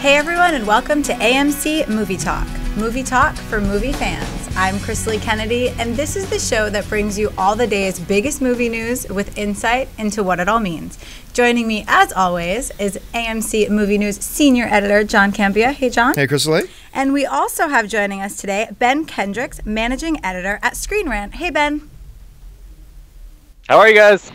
Hey everyone, and welcome to AMC Movie Talk. Movie Talk for movie fans. I'm Chrisley Kennedy, and this is the show that brings you all the day's biggest movie news with insight into what it all means. Joining me, as always, is AMC Movie News Senior Editor John Campia. Hey, John. Hey, Chrisley. And we also have joining us today Ben Kendricks, Managing Editor at Screen Rant. Hey, Ben. How are you guys?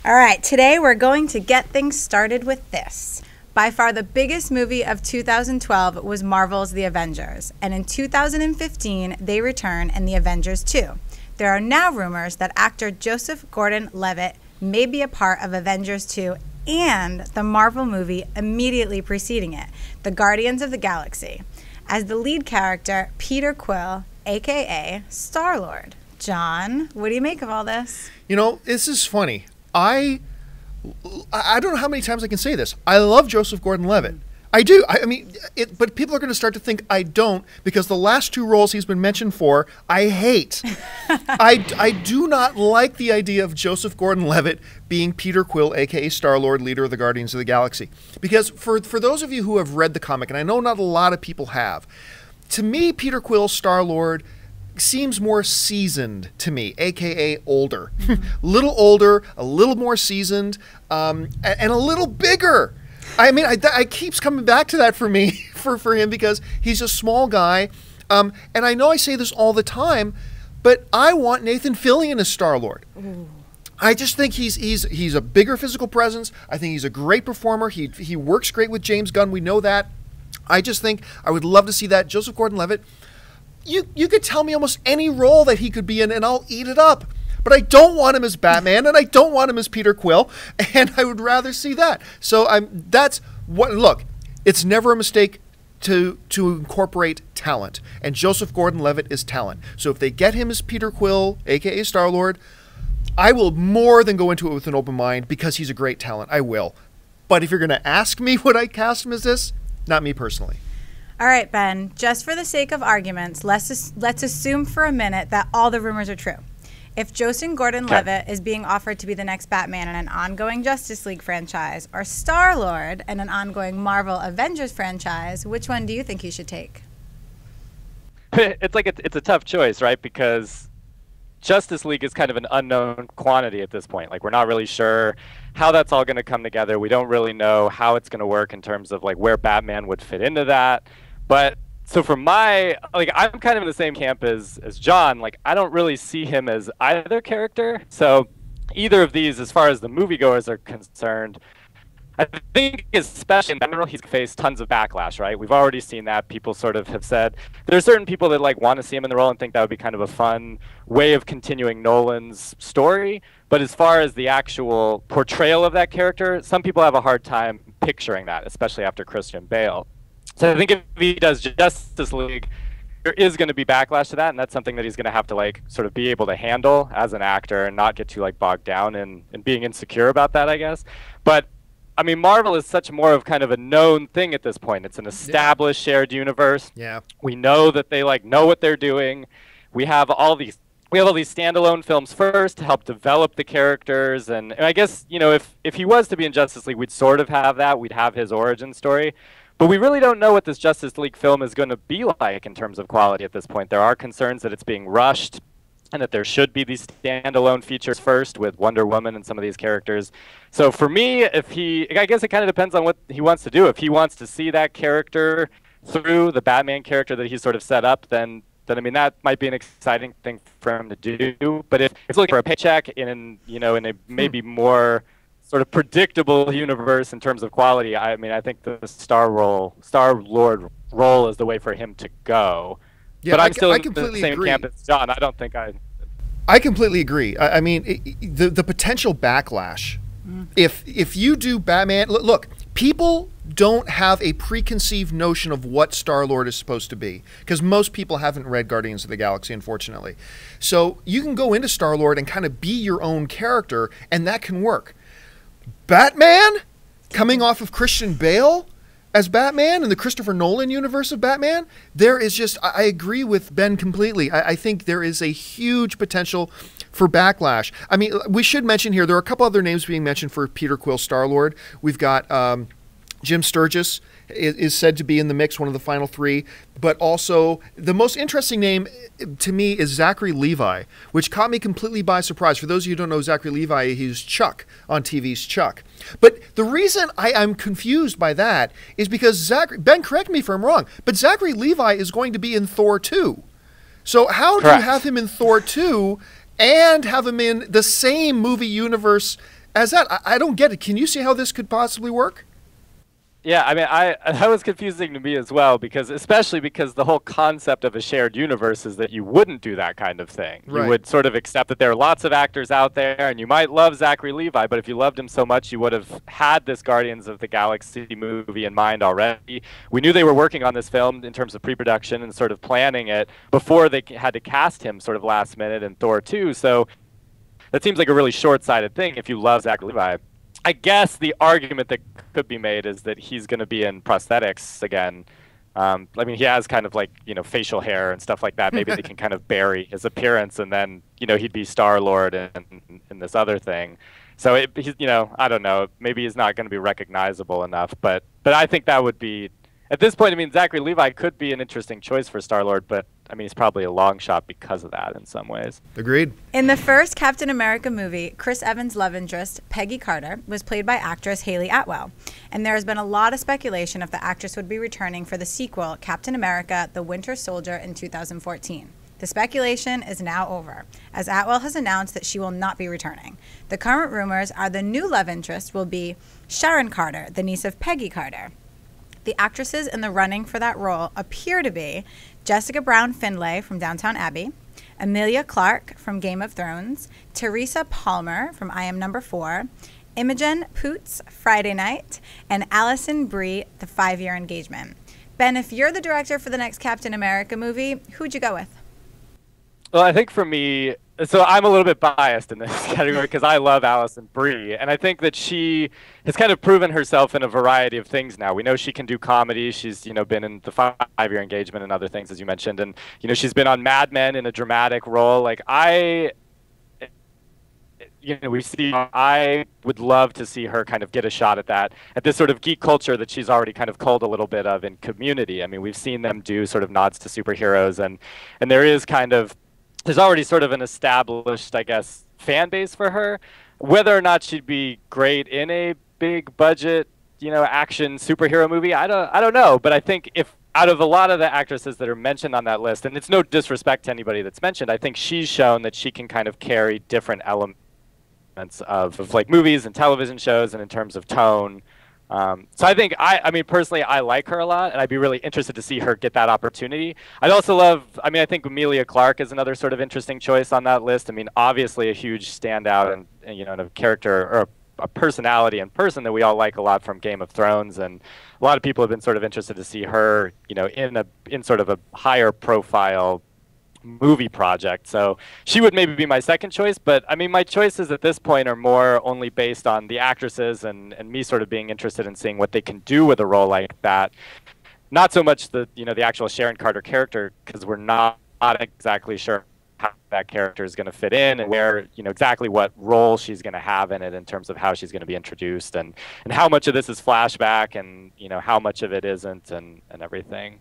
All right, today we're going to get things started with this. By far the biggest movie of 2012 was Marvel's The Avengers, and in 2015 they return in The Avengers 2. There are now rumors that actor Joseph Gordon-Levitt may be a part of Avengers 2 and the Marvel movie immediately preceding it, The Guardians of the Galaxy, as the lead character Peter Quill, aka Star-Lord. John, what do you make of all this? You know, this is funny. I don't know how many times I can say this. I love Joseph Gordon-Levitt. I do. I mean, but people are going to start to think I don't because the last two roles he's been mentioned for, I hate. I do not like the idea of Joseph Gordon-Levitt being Peter Quill, a.k.a. Star-Lord, leader of the Guardians of the Galaxy. Because for those of you who have read the comic, and I know not a lot of people have, to me, Peter Quill, Star-Lord, seems more seasoned to me, aka older. Little older, a little more seasoned, and a little bigger. I mean, I keeps coming back to that for me, for him, because he's a small guy. And I know I say this all the time, but I want Nathan Fillion as Star-Lord. I just think he's a bigger physical presence. I think he's a great performer. He works great with James Gunn. We know that. I just think I would love to see that. Joseph Gordon-Levitt, you could tell me almost any role that he could be in and I'll eat it up. But I don't want him as Batman and I don't want him as Peter Quill, and I would rather see that. So that's what, look, it's never a mistake to incorporate talent, and Joseph Gordon-Levitt is talent. So if they get him as Peter Quill, aka Star-Lord, I will more than go into it with an open mind because he's a great talent. I will. But if you're going to ask me would I cast him as this, not me personally. All right, Ben, just for the sake of arguments, let's assume for a minute that all the rumors are true. If Joseph Gordon-Levitt is being offered to be the next Batman in an ongoing Justice League franchise, or Star-Lord in an ongoing Marvel Avengers franchise, which one do you think he should take? It's a tough choice, right? Because Justice League is kind of an unknown quantity at this point. Like, we're not really sure how that's all going to come together. We don't really know how it's going to work in terms of like where Batman would fit into that. But so for I'm kind of in the same camp as John. Like, I don't really see him as either character. So either of these, as far as the moviegoers are concerned, I think especially in general, he's faced tons of backlash, right? We've already seen that. People sort of have said there are certain people that like want to see him in the role and think that would be kind of a fun way of continuing Nolan's story. But as far as the actual portrayal of that character, some people have a hard time picturing that, especially after Christian Bale. So I think if he does Justice League, there is going to be backlash to that, and that's something that he's going to have to like sort of be able to handle as an actor and not get too like bogged down in being insecure about that, I guess. But I mean, Marvel is such more of kind of a known thing at this point. It's an established shared universe. Yeah. We know that they like know what they're doing. We have all these standalone films first to help develop the characters, and I guess, you know, if he was to be in Justice League, we'd sort of have that. We'd have his origin story. But we really don't know what this Justice League film is going to be like in terms of quality at this point. There are concerns that it's being rushed and that there should be these standalone features first with Wonder Woman and some of these characters. So for me, I guess it kind of depends on what he wants to do. If he wants to see that character through the Batman character that he's sort of set up, then I mean, that might be an exciting thing for him to do. But if he's looking for a paycheck in a maybe more sort of predictable universe in terms of quality, I mean, I think the Star-Lord role is the way for him to go. Yeah, but I'm still in the same camp as John. I completely agree. I mean, the potential backlash. If you do Batman, look, people don't have a preconceived notion of what Star-Lord is supposed to be, because most people haven't read Guardians of the Galaxy, unfortunately. So you can go into Star-Lord and kind of be your own character, and that can work. Batman, coming off of Christian Bale as Batman in the Christopher Nolan universe of Batman, there is just, I agree with Ben completely. I think there is a huge potential for backlash. I mean, we should mention here, there are a couple other names being mentioned for Peter Quill Star-Lord. We've got Jim Sturgis is said to be in the mix, one of the final 3. But also, the most interesting name to me is Zachary Levi, which caught me completely by surprise. For those of you who don't know Zachary Levi, he's Chuck on TV's Chuck. But the reason I'm confused by that is because Ben, correct me if I'm wrong, but Zachary Levi is going to be in Thor 2. So how do you have him in Thor 2 and have him in the same movie universe as that? I don't get it. Can you see how this could possibly work? Yeah, I mean, that was confusing to me as well, especially because the whole concept of a shared universe is that you wouldn't do that kind of thing. Right. You would sort of accept that there are lots of actors out there, and you might love Zachary Levi, but if you loved him so much, you would have had this Guardians of the Galaxy movie in mind already. We knew they were working on this film in terms of pre-production and sort of planning it before they had to cast him sort of last minute in Thor 2, so that seems like a really short-sighted thing if you love Zachary Levi. I guess the argument that could be made is that he's going to be in prosthetics again. I mean, he has kind of like, facial hair and stuff like that. Maybe they can kind of bury his appearance, and then, he'd be Star-Lord in this other thing. So, he's, I don't know. Maybe he's not going to be recognizable enough. But I think that would be, at this point, I mean, Zachary Levi could be an interesting choice for Star-Lord, but I mean, he's probably a long shot because of that in some ways. Agreed. In the first Captain America movie, Chris Evans' love interest, Peggy Carter, was played by actress Haley Atwell. And there has been a lot of speculation if the actress would be returning for the sequel, Captain America: The Winter Soldier, in 2014. The speculation is now over, as Atwell has announced that she will not be returning. The current rumors are the new love interest will be Sharon Carter, the niece of Peggy Carter. The actresses in the running for that role appear to be Jessica Brown Findlay from Downton Abbey, Emilia Clarke from Game of Thrones, Teresa Palmer from I Am Number 4, Imogen Poots, Friday Night, and Alison Brie, The 5-Year Engagement. Ben, if you're the director for the next Captain America movie, who'd you go with? Well, I think for me, so I'm a little bit biased in this category because I love Alison Brie, and I think that she has kind of proven herself in a variety of things now. We know she can do comedy. She's, been in The 5-Year Engagement and other things, as you mentioned, and, she's been on Mad Men in a dramatic role. Like, I would love to see her kind of get a shot at this sort of geek culture that she's already kind of culled a little bit of in Community. I mean, we've seen them do sort of nods to superheroes, and there's already sort of an established, I guess, fan base for her. Whether or not she'd be great in a big budget, action superhero movie, I don't know. But I think if out of a lot of the actresses that are mentioned on that list, and it's no disrespect to anybody that's mentioned, I think she's shown that she can kind of carry different elements of like movies and television shows, and in terms of tone. So I think, I mean, personally, I like her a lot, and I'd be really interested to see her get that opportunity. I think Emilia Clarke is another sort of interesting choice on that list. I mean, obviously a huge standout and a character or a personality in person that we all like a lot from Game of Thrones, and a lot of people have been sort of interested to see her, in sort of a higher profile movie project. So she would maybe be my second choice, but I mean, my choices at this point are more only based on the actresses and me sort of being interested in seeing what they can do with a role like that. Not so much the actual Sharon Carter character, because we're not exactly sure how that character is going to fit in and where, exactly what role she's going to have in it in terms of how she's going to be introduced, and how much of this is flashback and, how much of it isn't, and everything.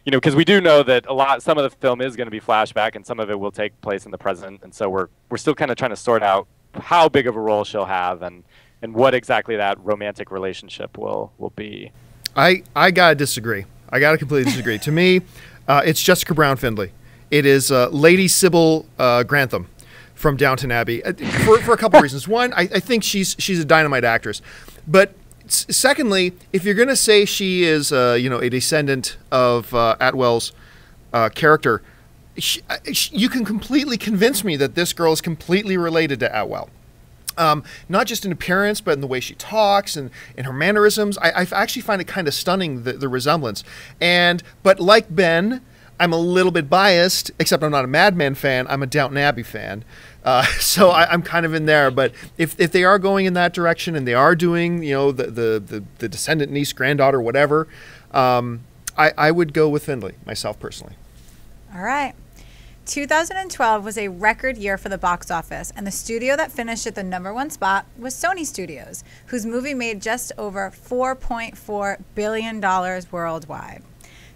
Because we do know that some of the film is going to be flashback, and some of it will take place in the present, and so we're still kind of trying to sort out how big of a role she'll have, and what exactly that romantic relationship will be. I gotta disagree. I gotta completely disagree. To me, it's Jessica Brown Findlay. It is Lady Sybil Grantham from Downton Abbey for a couple reasons. One, I think she's a dynamite actress, but secondly, if you're going to say she is, a descendant of Atwell's character, you can completely convince me that this girl is completely related to Atwell. Not just in appearance, but in the way she talks and in her mannerisms. I actually find it kind of stunning, the resemblance. But like Ben, I'm a little bit biased, except I'm not a Mad Men fan. I'm a Downton Abbey fan. So I'm kind of in there. But if they are going in that direction and they are doing, the descendant, niece, granddaughter, whatever, I would go with Findlay, myself personally. All right. 2012 was a record year for the box office, and the studio that finished at the #1 spot was Sony Studios, whose movie made just over $4.4 billion worldwide.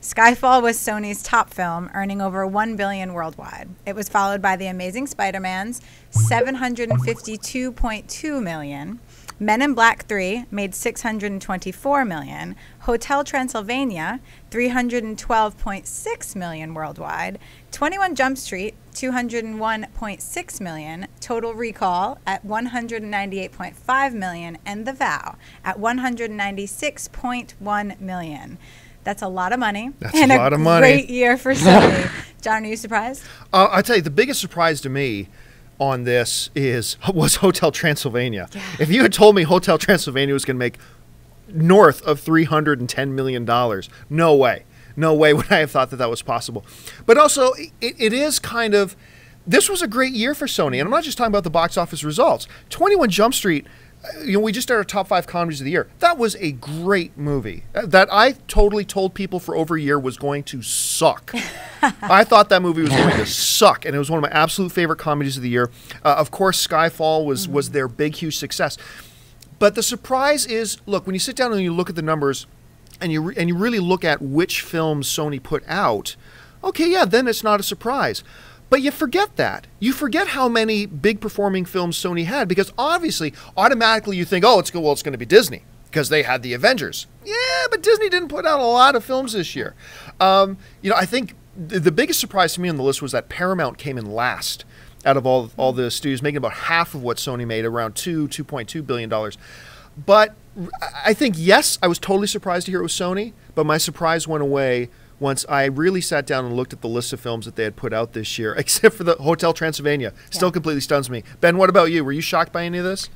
Skyfall was Sony's top film, earning over $1 billion worldwide. It was followed by The Amazing Spider-Man's $752.2 million. Men in Black 3 made $624 million. Hotel Transylvania, $312.6 million worldwide. 21 Jump Street, $201.6 million. Total Recall at $198.5 million. And The Vow at $196.1 million. That's a lot of money. That's a lot of money. Great year for Sony. John, are you surprised? I'll tell you, the biggest surprise to me on this was Hotel Transylvania. Yeah. If you had told me Hotel Transylvania was going to make north of $310 million, no way. No way would I have thought that that was possible. But also, it is kind of, this was a great year for Sony. And I'm not just talking about the box office results. 21 Jump Street, we just did our top 5 comedies of the year. That was a great movie that I totally told people for over a year was going to suck. I thought that movie was going to suck, and it was one of my absolute favorite comedies of the year. Of course, Skyfall was their big, huge success. But the surprise is, look, when you sit down and you look at the numbers and you really look at which films Sony put out, okay, yeah, then it's not a surprise. But you forget that. You forget how many big performing films Sony had, because obviously, automatically you think, oh, it's going to be Disney because they had the Avengers. Yeah, but Disney didn't put out a lot of films this year. I think the biggest surprise to me on the list was that Paramount came in last out of all the studios, making about half of what Sony made, around $2.2 billion. But I think, yes, I was totally surprised to hear it was Sony, but my surprise went away once I really sat down and looked at the list of films that they had put out this year, except for the Hotel Transylvania. Still completely stuns me. Ben, what about you? Were you shocked by any of this?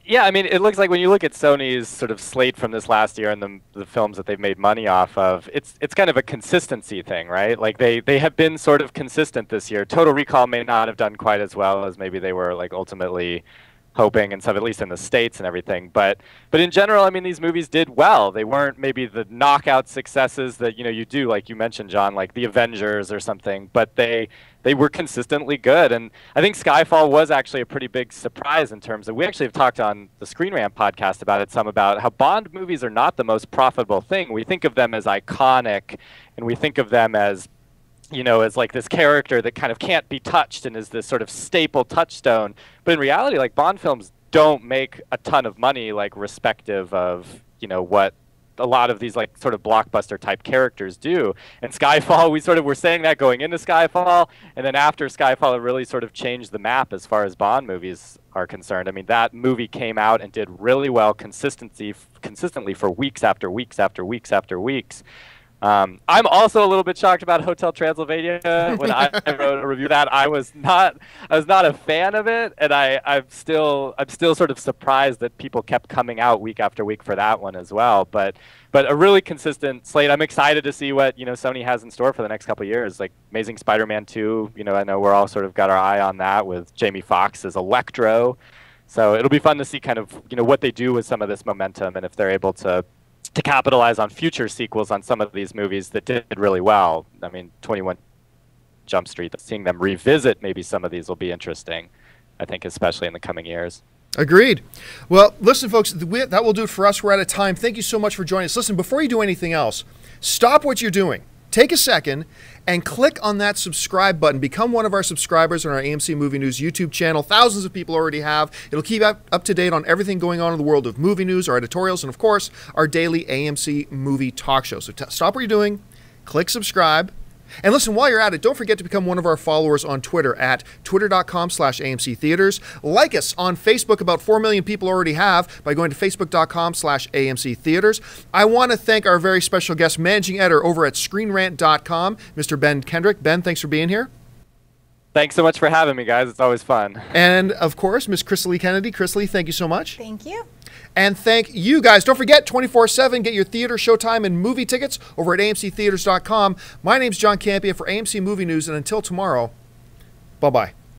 Yeah, I mean, it looks like when you look at Sony's sort of slate from this last year and the films that they've made money off of, it's kind of a consistency thing, right? Like they have been sort of consistent this year. Total Recall may not have done quite as well as maybe they were like ultimately hoping and stuff, at least in the States and everything. But in general, I mean, these movies did well. They weren't maybe the knockout successes that, you do, like you mentioned, John, like The Avengers or something, but they were consistently good. And I think Skyfall was actually a pretty big surprise in terms of, we actually have talked on the Screen Rant podcast about how Bond movies are not the most profitable thing. We think of them as iconic, and we think of them as, as like this character that kind of can't be touched and is this sort of staple touchstone. But in reality, like, Bond films don't make a ton of money, like, respective of, what a lot of these like sort of blockbuster type characters do. And Skyfall, we sort of were saying that going into Skyfall, and then after Skyfall, it really sort of changed the map as far as Bond movies are concerned. I mean, that movie came out and did really well consistently for weeks after weeks after weeks after weeks. I'm also a little bit shocked about Hotel Transylvania. When I wrote a review of that, I was not a fan of it, and I'm still sort of surprised that people kept coming out week after week for that one as well. But a really consistent slate. I'm excited to see what Sony has in store for the next couple of years. Like Amazing Spider-Man 2. I know we're all sort of got our eye on that with Jamie Foxx as Electro. So it'll be fun to see kind of what they do with some of this momentum, and if they're able to capitalize on future sequels on some of these movies that did really well. I mean, 21 Jump Street, seeing them revisit maybe some of these will be interesting, I think, especially in the coming years. Agreed. Well, listen, folks, that will do it for us. We're out of time. Thank you so much for joining us. Listen, before you do anything else, stop what you're doing. Take a second and click on that subscribe button. Become one of our subscribers on our AMC Movie News YouTube channel. Thousands of people already have. It'll keep up to date on everything going on in the world of movie news, our editorials, and of course, our daily AMC Movie Talk show. So stop what you're doing, click subscribe, and listen, while you're at it, don't forget to become one of our followers on Twitter at twitter.com/AMC Theaters. Like us on Facebook. About 4 million people already have by going to facebook.com/AMC Theaters. I want to thank our very special guest, managing editor over at ScreenRant.com, Mr. Ben Kendrick. Ben, thanks for being here. Thanks so much for having me, guys. It's always fun. And, of course, Miss Chrisley Kennedy. Chrisley, thank you so much. Thank you. And thank you guys. Don't forget, 24/7, get your theater, showtime, and movie tickets over at amctheaters.com. My name's John Campia for AMC Movie News, and until tomorrow, bye-bye.